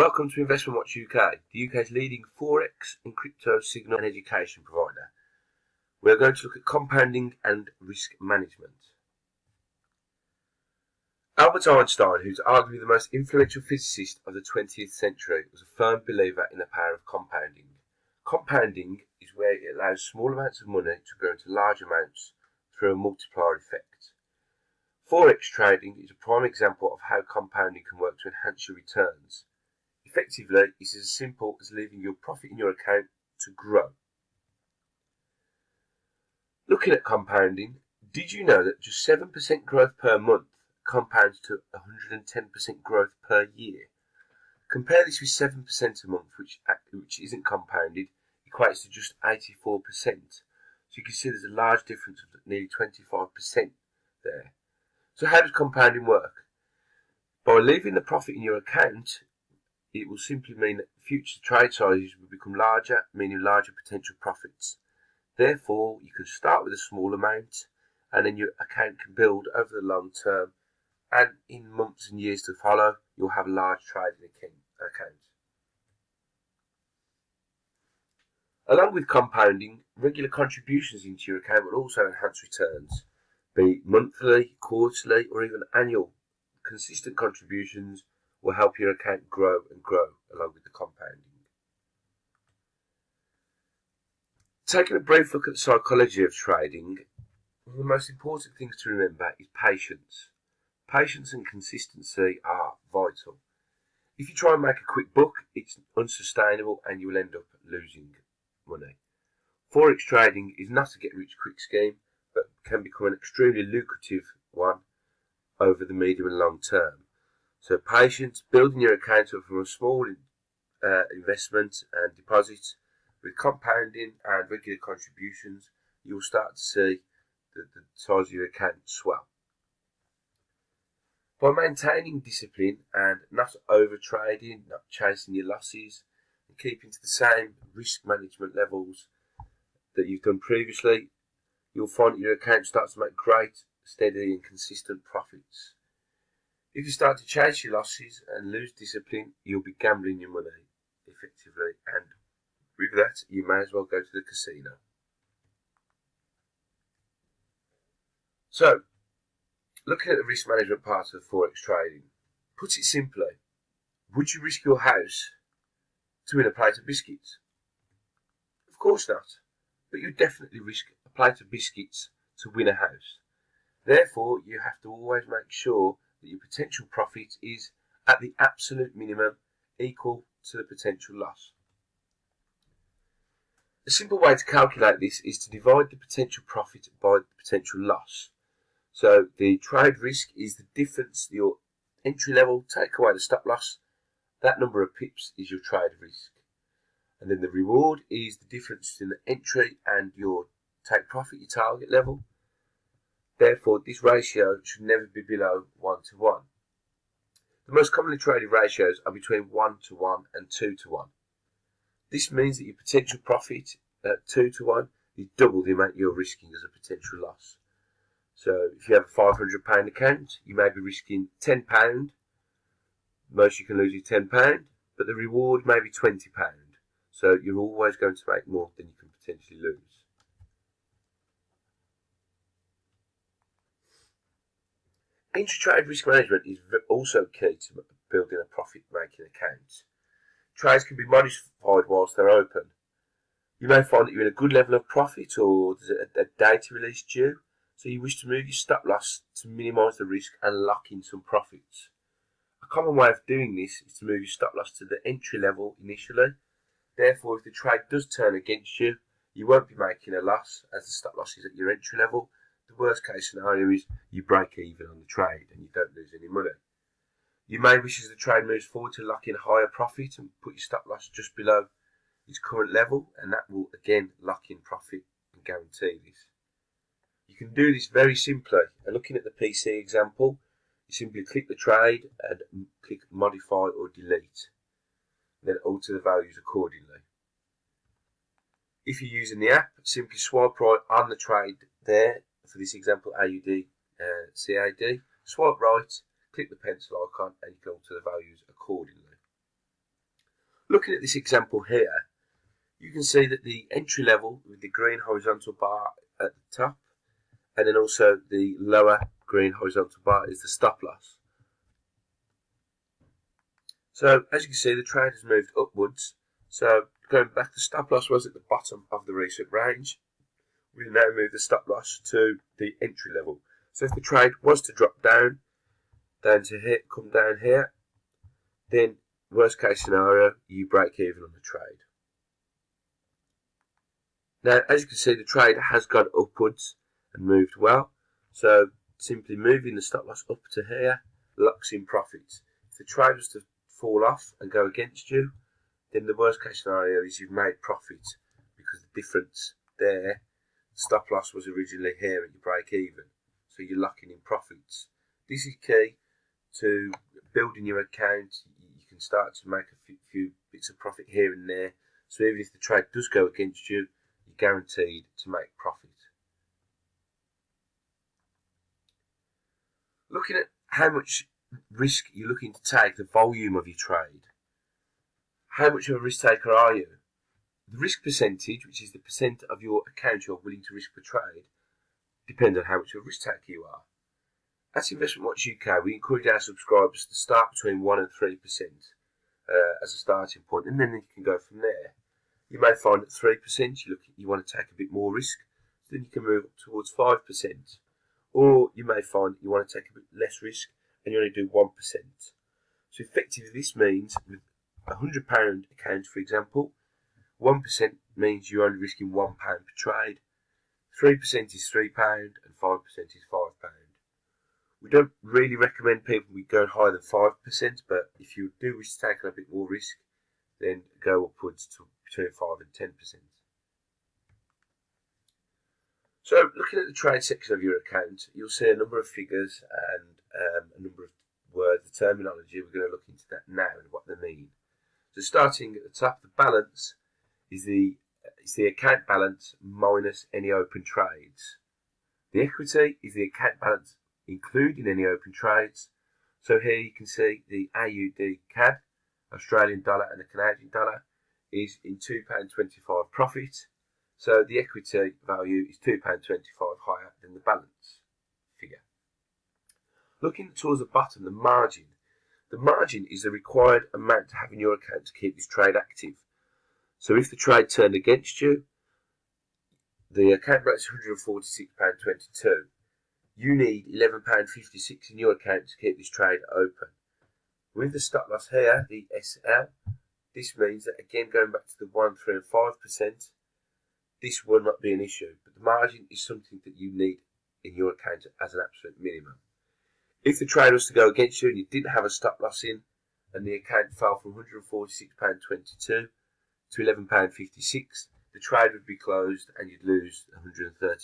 Welcome to Investment Watch UK, the UK's leading forex and crypto signal and education provider. We are going to look at compounding and risk management. Albert Einstein, who's arguably the most influential physicist of the 20th century, was a firm believer in the power of compounding. Compounding is where it allows small amounts of money to grow into large amounts through a multiplier effect. Forex trading is a prime example of how compounding can work to enhance your returns. Effectively, it is as simple as leaving your profit in your account to grow. Looking at compounding, did you know that just 7% growth per month compounds to 110% growth per year? Compare this with 7% a month, which isn't compounded, equates to just 84%. So you can see there's a large difference of nearly 25% there. So how does compounding work? By leaving the profit in your account, it will simply mean that future trade sizes will become larger, meaning larger potential profits. Therefore, you can start with a small amount, and then your account can build over the long term, and in months and years to follow, you'll have a large trading account. Along with compounding, regular contributions into your account will also enhance returns, be it monthly, quarterly, or even annual. Consistent contributions will help your account grow and grow along with the compounding. Taking a brief look at the psychology of trading, one of the most important things to remember is patience. Patience and consistency are vital. If you try and make a quick buck, it's unsustainable and you will end up losing money. Forex trading is not a get-rich-quick scheme, but can become an extremely lucrative one over the medium and long term. So patience, building your account up from a small investment and deposit, with compounding and regular contributions, you'll start to see the size of your account swell. By maintaining discipline and not over trading, not chasing your losses, and keeping to the same risk management levels that you've done previously, you'll find that your account starts to make great, steady and consistent profits. If you start to chase your losses and lose discipline, you'll be gambling your money effectively, and with that, you may as well go to the casino. So, looking at the risk management part of Forex trading, put it simply, would you risk your house to win a plate of biscuits? Of course not, but you definitely risk a plate of biscuits to win a house. Therefore, you have to always make sure that your potential profit is, at the absolute minimum, equal to the potential loss. A simple way to calculate this is to divide the potential profit by the potential loss. So the trade risk is the difference, your entry level, take away the stop loss, that number of pips is your trade risk. And then the reward is the difference between the entry and your take profit, your target level. Therefore, this ratio should never be below 1 to 1. The most commonly traded ratios are between 1 to 1 and 2 to 1. This means that your potential profit at 2 to 1 is double the amount you're risking as a potential loss. So if you have a £500 account, you may be risking £10. Most you can lose is £10, but the reward may be £20. So you're always going to make more than you can potentially lose. Intra-trade risk management is also key to building a profit-making account. Trades can be modified whilst they're open. You may find that you're in a good level of profit or there's a data release due, so you wish to move your stop loss to minimise the risk and lock in some profits. A common way of doing this is to move your stop loss to the entry level initially. Therefore, if the trade does turn against you, you won't be making a loss as the stop loss is at your entry level. The worst case scenario is you break even on the trade and you don't lose any money. You may wish as the trade moves forward to lock in higher profit and put your stop loss just below its current level, and that will again lock in profit and guarantee this. You can do this very simply. Looking at the PC example, you simply click the trade and click modify or delete, then alter the values accordingly. If you're using the app, simply swipe right on the trade there. For this example, AUD CAD, swipe right, click the pencil icon, and you can alter the values accordingly. Looking at this example here, you can see that the entry level with the green horizontal bar at the top, and then also the lower green horizontal bar is the stop loss. So as you can see, the trade has moved upwards. So going back, the stop loss was at the bottom of the recent range. We now move the stop loss to the entry level. So if the trade was to drop down to here, come down here, then worst case scenario, you break even on the trade. Now, as you can see, the trade has gone upwards and moved well. So simply moving the stop loss up to here locks in profits. If the trade was to fall off and go against you, then the worst case scenario is you've made profit, because the difference there, stop loss was originally here and you break even. So you're locking in profits. This is key to building your account. You can start to make a few bits of profit here and there. So even if the trade does go against you, you're guaranteed to make profit. Looking at how much risk you're looking to take, the volume of your trade. How much of a risk taker are you? The risk percentage, which is the percent of your account you're willing to risk per trade, depends on how much of a risk taker you are. At Investment Watch UK, we encourage our subscribers to start between 1 and 3% as a starting point, and then you can go from there. You may find at 3% you want to take a bit more risk, then you can move up towards 5%. Or you may find you want to take a bit less risk and you only do 1%. So effectively this means with a £100 account, for example, 1% means you're only risking £1 per trade, 3% is £3 and 5% is £5. We don't really recommend people go higher than 5%, but if you do wish to take a bit more risk, then go upwards to between 5 and 10%. So looking at the trade section of your account, you'll see a number of figures and a number of words, the terminology. We're going to look into that now and what they mean. So starting at the top, the balance is the account balance minus any open trades. The equity is the account balance including any open trades. So here you can see the AUD CAD, Australian dollar and the Canadian dollar, is in £2.25 profit. So the equity value is £2.25 higher than the balance figure. Looking towards the bottom, the margin. The margin is the required amount to have in your account to keep this trade active. So if the trade turned against you, the account balance is £146.22. You need £11.56 in your account to keep this trade open. With the stop loss here, the SL, this means that again going back to the 1, 3 and 5%, this will not be an issue, but the margin is something that you need in your account as an absolute minimum. If the trade was to go against you and you didn't have a stop loss in, and the account fell from £146.22 to £11.56, the trade would be closed and you'd lose £135.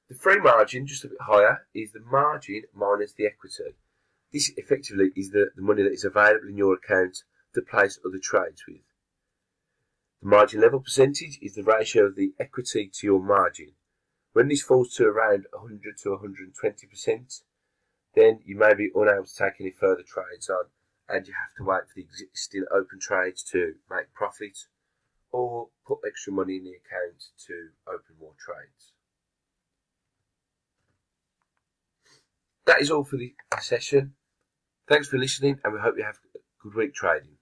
The free margin, just a bit higher, is the margin minus the equity. This effectively is the money that is available in your account to place other trades with. The margin level percentage is the ratio of the equity to your margin. When this falls to around 100 to 120%, then you may be unable to take any further trades on and you have to wait for the existing open trades to make profit or put extra money in the account to open more trades. That is all for the session. Thanks for listening and we hope you have a good week trading.